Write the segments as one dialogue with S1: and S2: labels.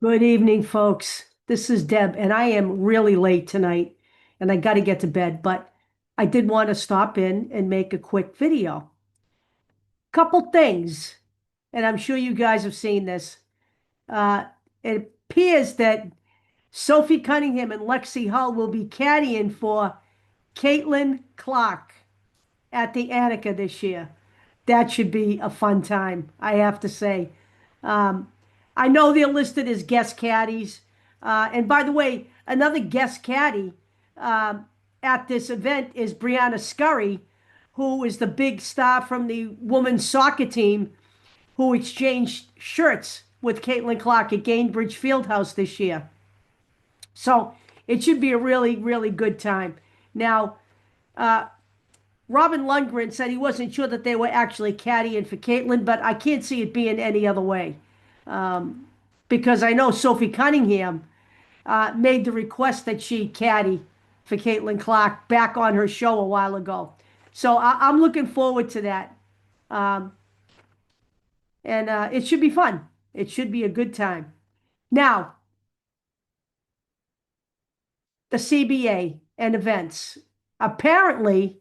S1: Good evening, folks. This is Deb, and I am really late tonight, and I got to get to bed, but I did want to stop in and make a quick video. Couple things, and I'm sure you guys have seen this. Uh, it appears that Sophie Cunningham and Lexi Hull will be caddying for Caitlyn Clark at the Annika this year. That should be a fun time, I have to say. Um, I know they're listed as guest caddies. And by the way, another guest caddy at this event is Brianna Scurry, who is the big star from the women's soccer team who exchanged shirts with Caitlin Clark at Gainbridge Fieldhouse this year. So it should be a really, really good time. Now, Robin Lundgren said he wasn't sure that they were actually caddying for Caitlin, but I can't see it being any other way. Because I know Sophie Cunningham made the request that she caddy for Caitlin Clark back on her show a while ago. So I'm looking forward to that. And it should be fun. It should be a good time. Now, the CBA and events. Apparently,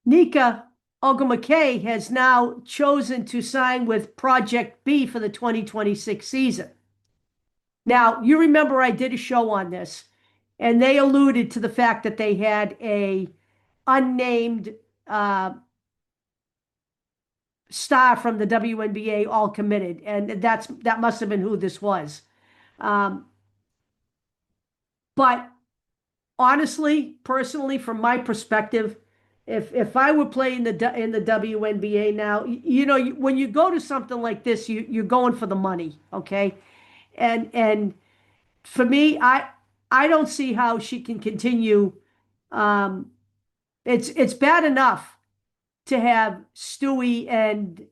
S1: Nika Ogwumike has now chosen to sign with Project B for the 2026 season. Now, you remember I did a show on this, and they alluded to the fact that they had a unnamed star from the WNBA all committed, and that must have been who this was. But honestly, personally, from my perspective, if I were playing in the WNBA now, when you go to something like this, you're going for the money, okay? And for me, I don't see how she can continue. It's bad enough to have Stewie and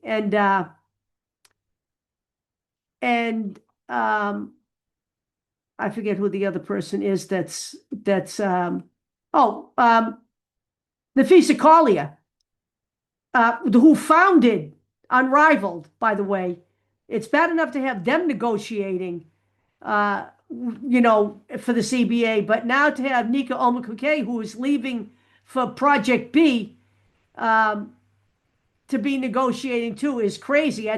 S1: I forget who the other person is Nafisa Collier, who founded Unrivaled, by the way. It's bad enough to have them negotiating, for the CBA, but now to have Nika Ogwumike, who is leaving for Project B, to be negotiating too is crazy. I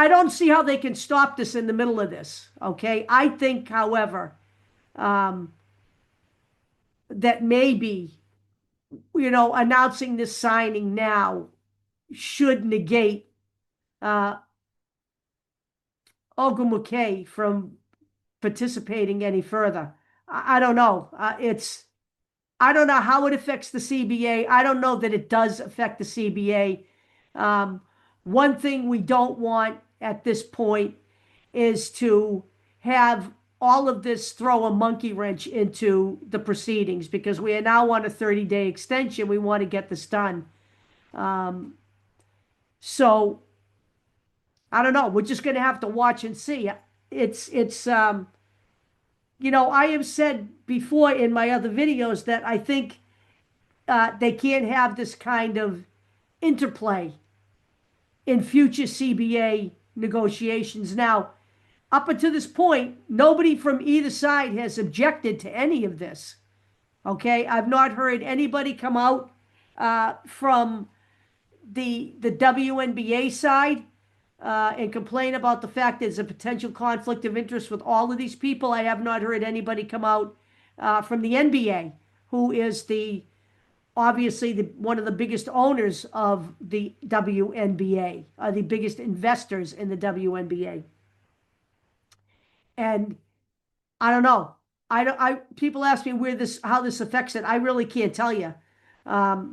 S1: don't see how they can stop this in the middle of this. Okay. I think, however, that maybe, announcing this signing now should negate Ogwumike from participating any further. I don't know. I don't know how it affects the CBA. I don't know that it does affect the CBA. One thing we don't want at this point is to have all of this throw a monkey wrench into the proceedings, because we are now on a 30-day extension. We want to get this done. So I don't know. We're just going to have to watch and see. I have said before in my other videos that I think they can't have this kind of interplay in future CBA negotiations. Now, up until this point, nobody from either side has objected to any of this. Okay, I've not heard anybody come out from the WNBA side and complain about the fact there's a potential conflict of interest with all of these people. I have not heard anybody come out from the NBA, who is obviously one of the biggest owners of the WNBA, the biggest investors in the WNBA. And I don't know. People ask me how this affects it. I really can't tell you. I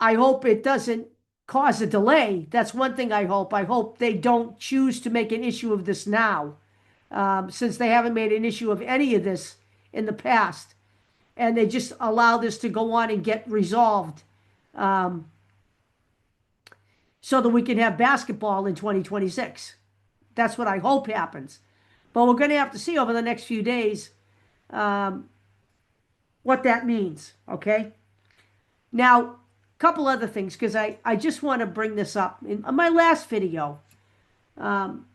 S1: hope it doesn't cause a delay. That's one thing I hope. I hope they don't choose to make an issue of this now, since they haven't made an issue of any of this in the past, and they just allow this to go on and get resolved, so that we can have basketball in 2026. That's what I hope happens. But we're going to have to see over the next few days what that means, okay? Now, couple other things, because I just want to bring this up. In my last video, Um,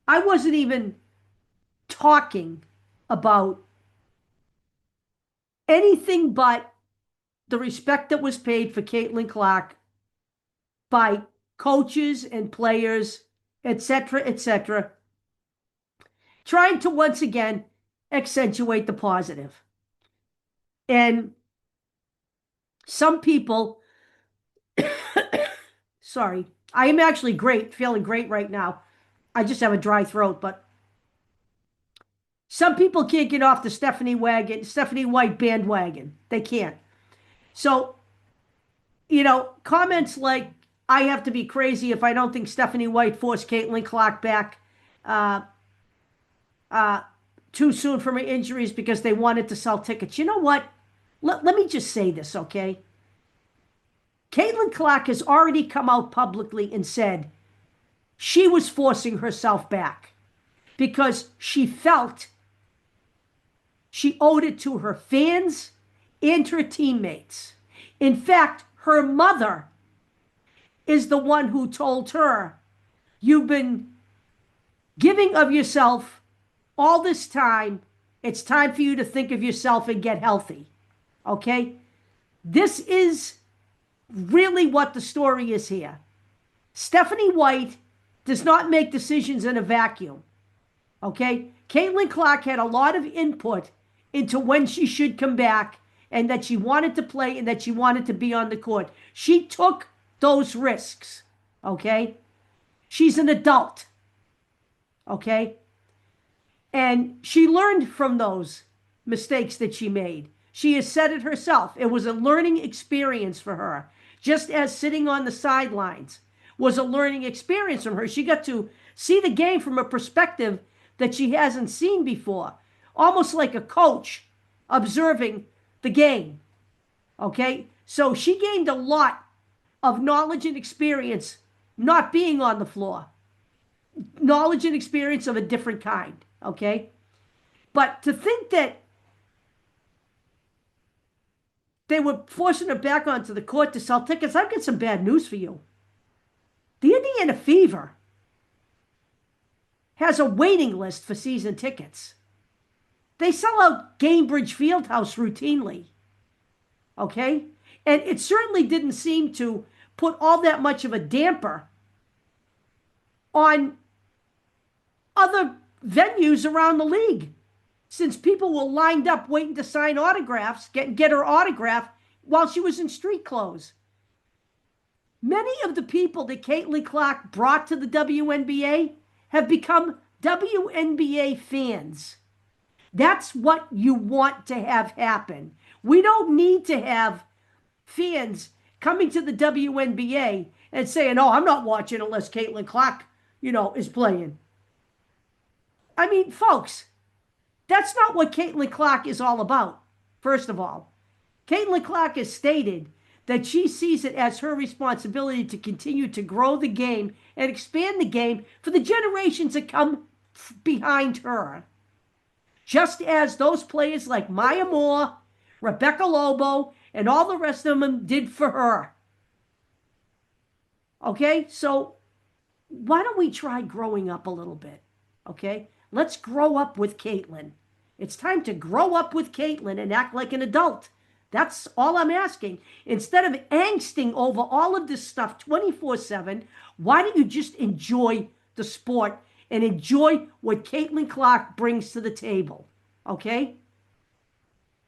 S1: I wasn't even talking about anything but the respect that was paid for Caitlin Clark by coaches and players, etc., trying to once again accentuate the positive. And some people, sorry, I am actually great, feeling great right now. I just have a dry throat, but some people can't get off the Stephanie White bandwagon. They can't. So, comments like, I have to be crazy if I don't think Stephanie White forced Caitlin Clark back uh, uh, too soon from her injuries because they wanted to sell tickets. You know what? Let me just say this, okay? Caitlin Clark has already come out publicly and said she was forcing herself back because she felt she owed it to her fans and her teammates. In fact, her mother is the one who told her, you've been giving of yourself all this time. It's time for you to think of yourself and get healthy. Okay? This is really what the story is here. Stephanie White does not make decisions in a vacuum. Okay? Caitlin Clark had a lot of input into when she should come back and that she wanted to play and that she wanted to be on the court. She took those risks. Okay? She's an adult. Okay? And she learned from those mistakes that she made. She has said it herself. It was a learning experience for her. Just as sitting on the sidelines was a learning experience from her. She got to see the game from a perspective that she hasn't seen before. Almost like a coach observing the game. Okay? So she gained a lot of knowledge and experience not being on the floor. Knowledge and experience of a different kind. Okay? But to think that they were forcing her back onto the court to sell tickets, I've got some bad news for you. The Indiana Fever has a waiting list for season tickets. They sell out Gainbridge Fieldhouse routinely. Okay? And it certainly didn't seem to put all that much of a damper on other venues around the league, since people were lined up waiting to sign autographs, get her autograph while she was in street clothes. Many of the people that Caitlin Clark brought to the WNBA have become WNBA fans. That's what you want to have happen. We don't need to have fans coming to the WNBA and saying, oh, I'm not watching unless Caitlin Clark, is playing. I mean, folks, that's not what Caitlin Clark is all about, first of all. Caitlin Clark has stated that she sees it as her responsibility to continue to grow the game and expand the game for the generations that come behind her. Just as those players like Maya Moore, Rebecca Lobo, and all the rest of them did for her. Okay, so why don't we try growing up a little bit? Okay, let's grow up with Caitlin. It's time to grow up with Caitlin and act like an adult. That's all I'm asking. Instead of angsting over all of this stuff 24/7, why don't you just enjoy the sport and enjoy what Caitlin Clark brings to the table? Okay?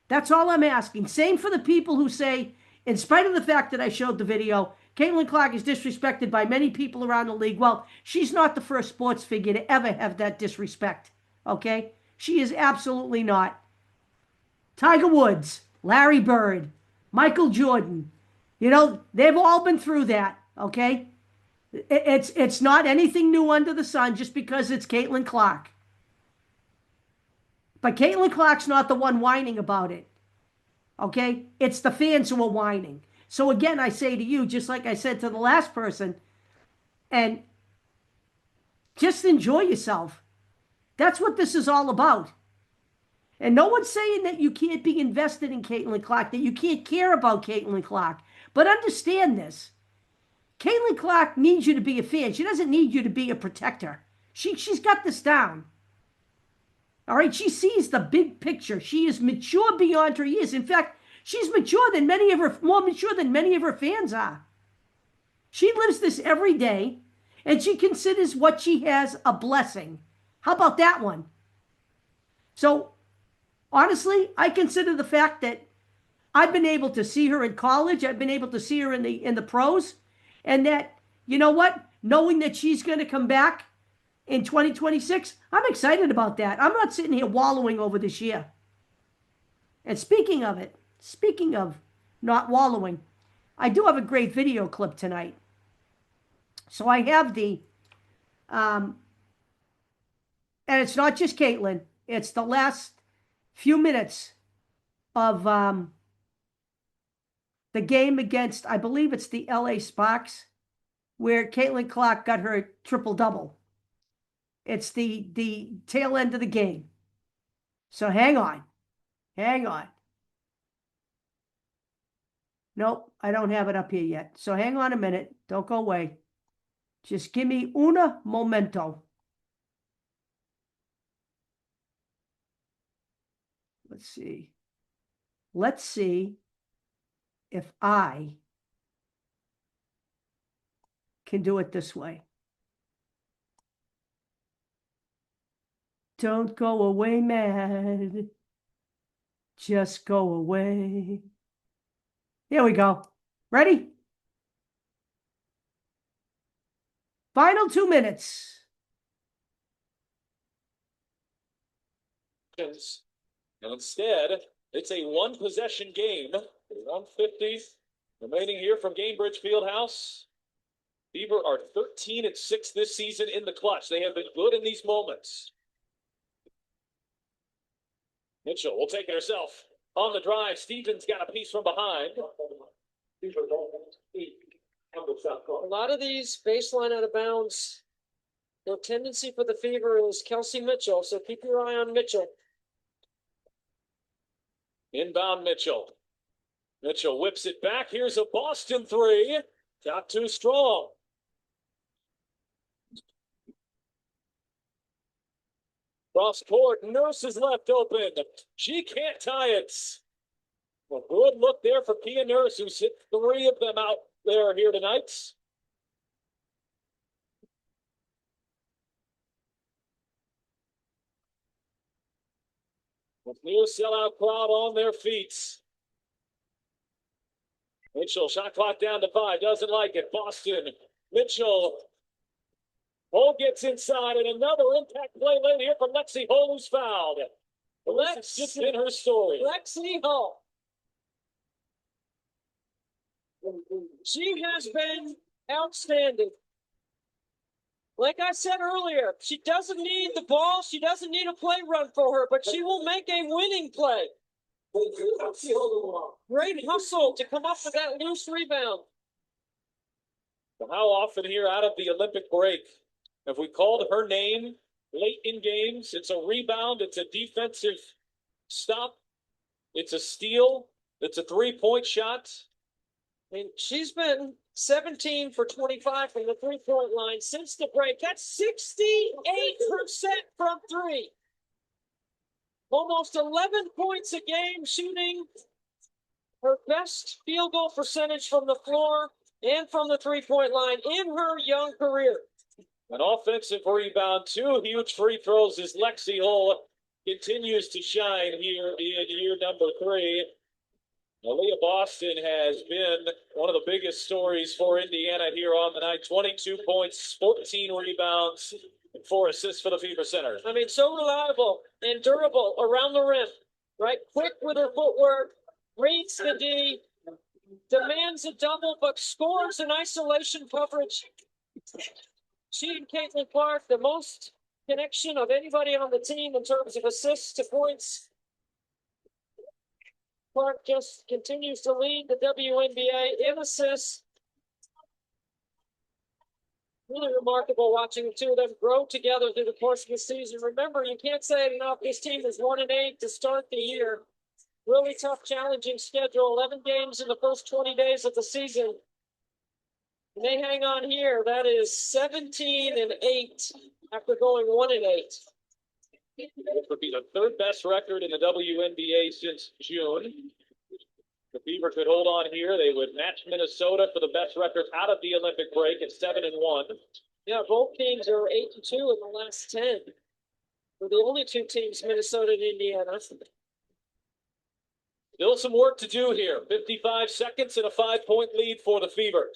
S1: That's all I'm asking. Same for the people who say, in spite of the fact that I showed the video, Caitlin Clark is disrespected by many people around the league. Well, she's not the first sports figure to ever have that disrespect. Okay? She is absolutely not. Tiger Woods, Larry Bird, Michael Jordan, they've all been through that. Okay? It's not anything new under the sun just because it's Caitlin Clark. But Caitlin Clark's not the one whining about it. Okay? It's the fans who are whining. So again, I say to you, just like I said to the last person, and just enjoy yourself. That's what this is all about. And no one's saying that you can't be invested in Caitlin Clark, that you can't care about Caitlin Clark. But understand this. Caitlyn Clark needs you to be a fan. She doesn't need you to be a protector. She's got this down. All right, she sees the big picture. She is mature beyond her years. In fact, she's more mature than many of her fans are. She lives this every day, and she considers what she has a blessing. How about that one? So, honestly, I consider the fact that I've been able to see her in college, I've been able to see her in the pros, and that, you know what? Knowing that she's going to come back in 2026, I'm excited about that. I'm not sitting here wallowing over this year. And speaking of not wallowing, I do have a great video clip tonight. So I have and it's not just Caitlyn, it's the last few minutes of the game against, I believe it's the LA Sparks, where Caitlyn Clark got her triple-double. It's the tail end of the game. So hang on. Nope, I don't have it up here yet. So hang on a minute. Don't go away. Just give me una momento. Let's see. Let's see if I can do it this way. Don't go away, mad. Just go away. Here we go. Ready? Final 2 minutes.
S2: And instead, it's a one-possession game. 150 remaining here from Gainbridge Fieldhouse. Fever are 13-6 this season in the clutch. They have been good in these moments. Mitchell will take it herself. On the drive, Stevens got a piece from behind.
S3: A lot of these baseline out of bounds, their tendency for the Fever is Kelsey Mitchell, so keep your eye on Mitchell.
S2: Inbound Mitchell. Mitchell whips it back. Here's a Boston three. Not too strong. Cross court, Nurse is left open. She can't tie it. A good look there for Kia Nurse, who's hit 3 of them out there here tonight. With new sellout crowd on their feet. Mitchell, shot clock down to 5, doesn't like it. Boston, Mitchell. Hole gets inside, and another impact play late here from Lexi Hole, who's fouled. Lex just in her story.
S3: Lexi Hall. She has been outstanding. Like I said earlier, she doesn't need the ball. She doesn't need a play run for her, but she will make a winning play. Great hustle to come up with that loose rebound.
S2: How often here out of the Olympic break have we called her name late in games? It's a rebound. It's a defensive stop. It's a steal. It's a three-point shot.
S3: I mean, she's been 17 for 25 from the three-point line since the break. That's 68% from three. Almost 11 points a game, shooting her best field goal percentage from the floor and from the three-point line in her young career.
S2: An offensive rebound, 2 huge free throws as Lexi Hull continues to shine here in year number 3. Aaliyah Boston has been one of the biggest stories for Indiana here on the night. 22 points, 14 rebounds, and 4 assists for the Fever Center.
S3: I mean, so reliable and durable around the rim, right? Quick with her footwork, reads the D, demands a double, but scores in isolation coverage. She and Caitlyn Clark, the most connection of anybody on the team in terms of assists to points. Clark just continues to lead the WNBA in assists. Really remarkable watching the two of them grow together through the course of the season. Remember, you can't say it enough, this team is 1-8 to start the year. Really tough, challenging schedule, 11 games in the first 20 days of the season. They hang on here. That is 17-8 after going 1-8.
S2: This would be the third best record in the WNBA since June. The Fever could hold on here. They would match Minnesota for the best record out of the Olympic break at 7-1.
S3: Yeah, both teams are 8-2 in the last 10. We're the only two teams, Minnesota and Indiana.
S2: Still some work to do here. 55 seconds and a 5-point lead for the Fever.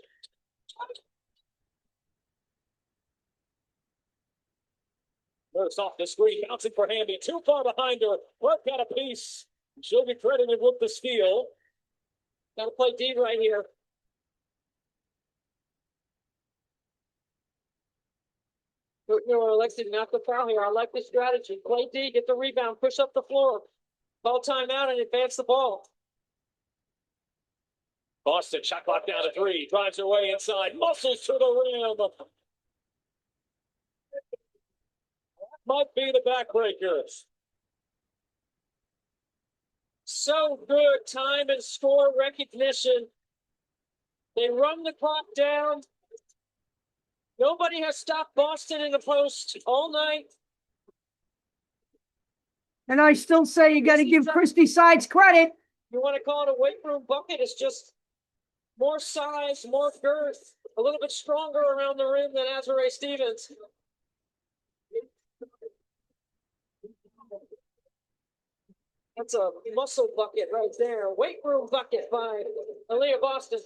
S2: Notice off the screen, bouncing for Hamby. Too far behind her. Clark got a piece. She'll be credited with the steal.
S3: Got to play D right here. Lexi, not the foul here. I like the strategy. Play D, get the rebound, push up the floor. Call timeout and advance the ball.
S2: Boston, shot clock down to 3. Drives her way inside. Muscles to the rim. Might be the backbreakers.
S3: So good time and score recognition. They run the clock down. Nobody has stopped Boston in the post all night.
S1: And I still say you got to give Christy Sides credit.
S3: You want to call it a weight room bucket? It's just more size, more girth, a little bit stronger around the rim than Azurá Stevens. That's a muscle bucket right there. Weight room bucket by Aaliyah Boston.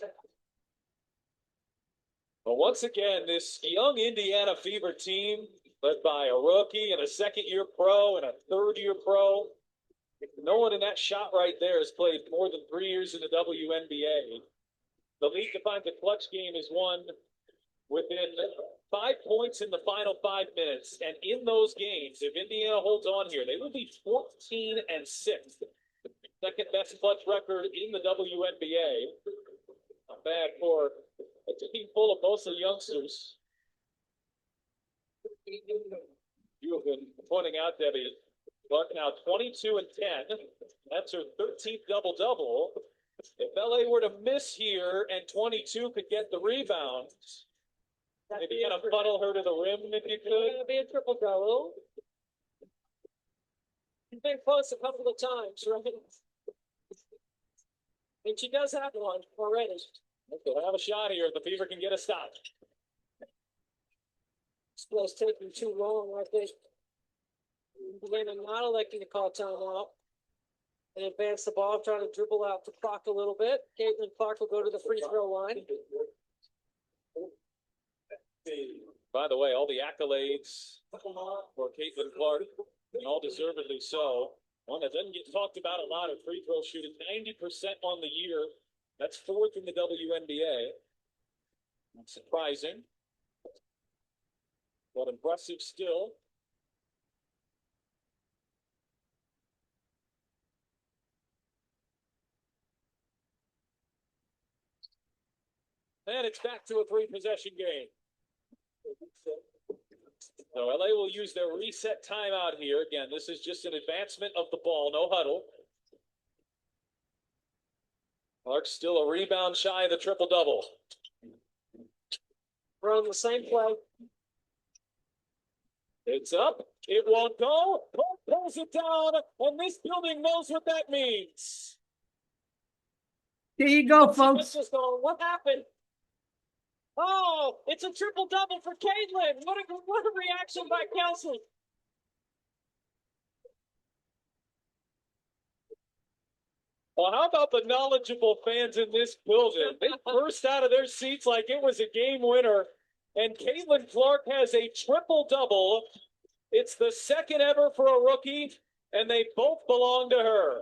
S2: But once again, this young Indiana Fever team, led by a rookie and a second-year pro and a third-year pro. No one in that shot right there has played more than 3 years in the WNBA. The league defines a clutch game is won within 5 points in the final 5 minutes. And in those games, if Indiana holds on here, they will be 14-6. Second best clutch record in the WNBA. Not bad for a team full of mostly youngsters. You have been pointing out, Debbie, Clark now 22-10. That's her 13th double-double. If LA were to miss here and 22 could get the rebound, maybe kind of funnel her to the rim if you could.
S3: It's going to be a triple-double. She's been close a couple of times, right? And she does have one already.
S2: They'll have a shot here if the Fever can get a stop.
S3: This play's taking too long, I think. Indiana not electing to call timeout and advance the ball, trying to dribble out the clock a little bit. Caitlyn Clark will go to the free throw line.
S2: By the way, all the accolades for Caitlyn Clark, and all deservedly so. One that doesn't get talked about a lot of free throw shooting, 90% on the year. That's 4th in the WNBA. Not surprising, but impressive still. And it's back to a 3-possession game. So LA will use their reset timeout here. Again, this is just an advancement of the ball, no huddle. Clark's still a rebound shy of the triple-double.
S3: Run the same play.
S2: It's up. It won't go. Clark pulls it down, and this building knows what that means.
S1: There you go, folks.
S3: Just going, what happened? Oh, it's a triple-double for Caitlyn. What a reaction by Kelsey.
S2: Well, how about the knowledgeable fans in this building? They burst out of their seats like it was a game winner. And Caitlyn Clark has a triple-double. It's the second ever for a rookie, and they both belong to her.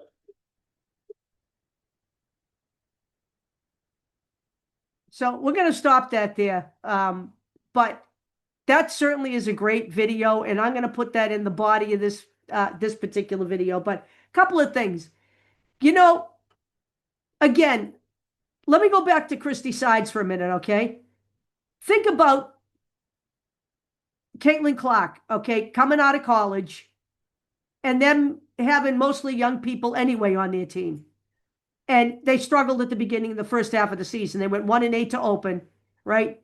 S1: So we're going to stop that there. But that certainly is a great video, and I'm going to put that in the body of this this particular video. But a couple of things. You know, again, let me go back to Christy Sides for a minute, okay? Think about Caitlyn Clark, okay, coming out of college, and them having mostly young people anyway on their team. And they struggled at the beginning of the first half of the season. They went 1-8 to open, right?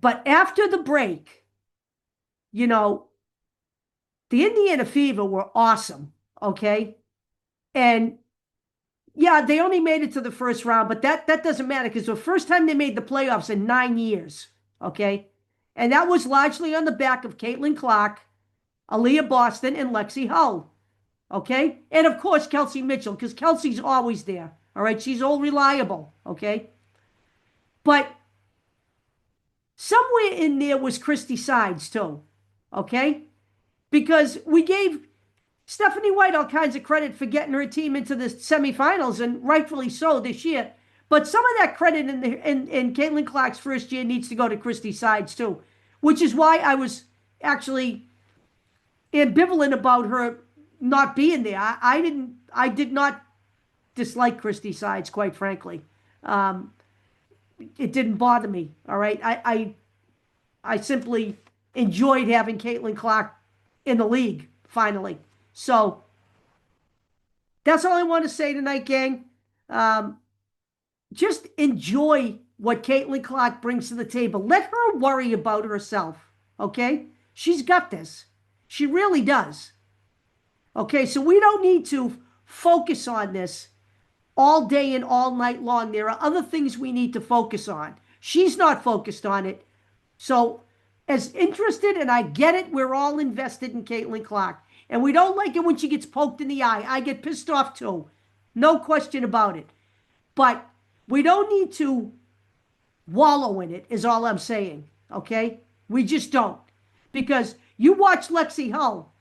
S1: But after the break, you know, the Indiana Fever were awesome, okay? And yeah, they only made it to the first round, but that doesn't matter because the first time they made the playoffs in 9 years, okay? And that was largely on the back of Caitlin Clark, Aaliyah Boston, and Lexi Hull, okay? And of course, Kelsey Mitchell, because Kelsey's always there, all right? She's all reliable, okay? But somewhere in there was Christy Sides too, okay? Because we gave Stephanie White all kinds of credit for getting her team into the semifinals, and rightfully so this year. But some of that credit in Caitlin Clark's first year needs to go to Christy Sides too, which is why I was actually ambivalent about her not being there. I did not dislike Christy Sides, quite frankly. It didn't bother me. All right, I simply enjoyed having Caitlin Clark in the league finally. So that's all I want to say tonight, gang. Just enjoy what Caitlin Clark brings to the table. Let her worry about herself, okay? She's got this. She really does. Okay, so we don't need to focus on this all day and all night long. There are other things we need to focus on. She's not focused on it. So as interested, and I get it, we're all invested in Caitlin Clark. And we don't like it when she gets poked in the eye. I get pissed off too. No question about it. But we don't need to wallow in it, is all I'm saying. Okay? We just don't. Because you watch Lexi Hull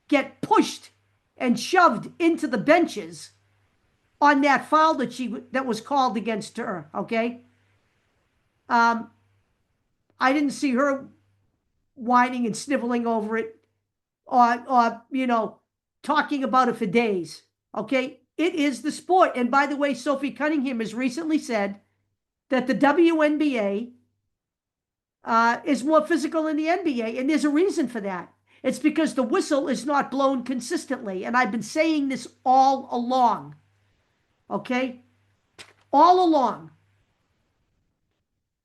S1: get pushed and shoved into the benches on that foul that was called against her. Okay? I didn't see her whining and sniveling over it, or talking about it for days. Okay, it is the sport. And by the way, Sophie Cunningham has recently said that the WNBA is more physical than the NBA, and there's a reason for that. It's because the whistle is not blown consistently, and I've been saying this all along. Okay, all along,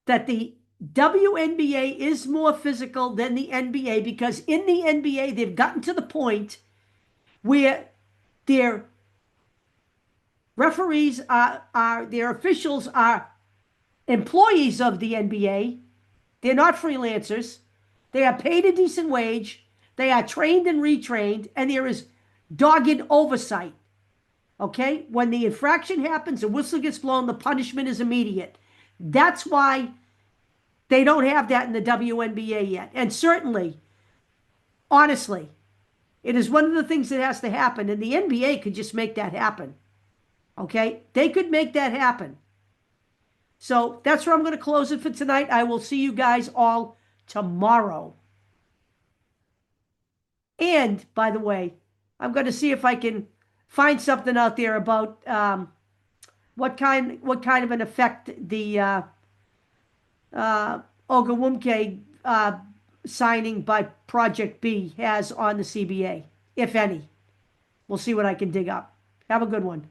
S1: that the WNBA is more physical than the NBA, because in the NBA they've gotten to the point where their referees their officials are employees of the NBA. They're not freelancers. They are paid a decent wage. They are trained and retrained, and there is dogged oversight. Okay? When the infraction happens, the whistle gets blown, the punishment is immediate. That's why they don't have that in the WNBA yet. And certainly, honestly, it is one of the things that has to happen, and the NBA could just make that happen. Okay? They could make that happen. So that's where I'm going to close it for tonight. I will see you guys all tomorrow. And, by the way, I'm going to see if I can find something out there about what kind of an effect the Ogwumike signing by Project B has on the CBA, if any. We'll see what I can dig up. Have a good one.